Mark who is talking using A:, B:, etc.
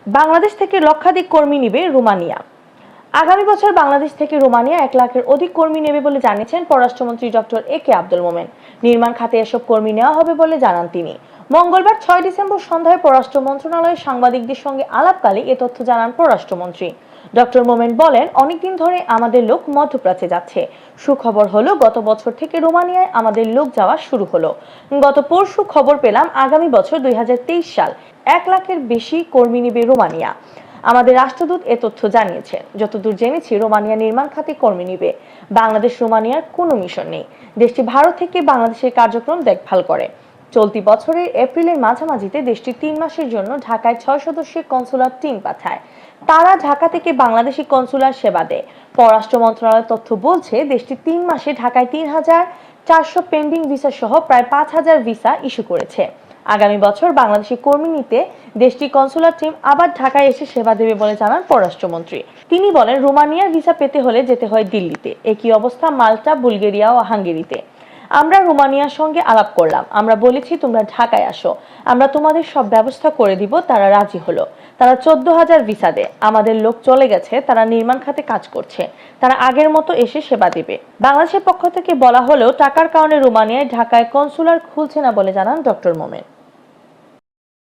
A: বাংলাদেশ থেকে লক্ষাধিক কর্মী নিবে রোমানিয়া। আগামী বছর বাংলাদেশ থেকে রোমানিয়া 1 লাখের অধিক কর্মী নেবে বলে জানিয়েছেন পররাষ্ট্রমন্ত্রী ডক্টর এ.কে আব্দুল মোমেন। নির্মাণ খাতে এসব কর্মী নেওয়া হবে বলে জানান তিনি। মঙ্গলবার 6 ডিসেম্বর সন্ধ্যায় পররাষ্ট্র মন্ত্রণালয়ের সাংবাদিকদের সঙ্গে আলাপকালে এ তথ্য জানান পররাষ্ট্রমন্ত্রী। ডক্টর মোমেন বলেন, অনেকদিন ধরে আমাদের লোক মধ্যপ্রাচ্যে যাচ্ছে। সুখবর হলো গত বছর থেকে রোমানিয়ায় আমাদের লোক যাওয়া শুরু হলো। গত পরশু খবর পেলাম আগামী বছর 2023 সাল 1 লাখের বেশি কর্মী নেবে রোমানিয়া। আমাদের রাষ্ট্রদূত এ তথ্য জানিয়েছেন। যতদূর জেনেছি রোমানিয়া নির্মাণ খাতে কর্মী নিবে। বাংলাদেশ রোমানিয়ার কোনো মিশন নেই। দেশটি ভারত থেকে বাংলাদেশের কার্যক্রম দেখভাল করে। চলতি বছরের এপ্রিলের মাঝামাঝিতে দেশটি 3 মাসের জন্য ঢাকায় 6 সদস্যের কনসুলার টিম পাঠায়। তারা ঢাকা থেকে বাংলাদেশি কনসুলার সেবা দেয়। পররাষ্ট্র মন্ত্রণালয়ের তথ্য বলছে, দেশটি 3 মাসে ঢাকায় 3,400 পেন্ডিং ভিসা সহ প্রায় 5,000 ভিসা ইস্যু করেছে। আগামী বছর বাংলাদেশি কর্মী নিতে দেশটির কনসুলার টিম আবার ঢাকায় এসে সেবা দেবে বলে জানান পররাষ্ট্রমন্ত্রী। তিনি বলেন, রোমানিয়ার ভিসা পেতে হলে যেতে হয় দিল্লিতে। একই অবস্থা মাল্টা, বুলগেরিয়া ও হাঙ্গেরিতে। আমরা রোমানিয়ার সঙ্গে আলাপ করলাম। আমরা বলেছি তোমরা ঢাকায় আসো, আমরা তোমাদের সব ব্যবস্থা করে দিব। তারা রাজি হলো। তারা 14,000 ভিসা দেয়। আমাদের লোক চলে গেছে, তারা নির্মাণ খাতে কাজ করছে। তারা আগের মতো এসে সেবা দেবে। বাংলাদেশের পক্ষ থেকে বলা হলেও টাকার কারণে রোমানিয়ায় ঢাকায় কনসুলার খুলছে না বলে জানান ডক্টর মোমেন।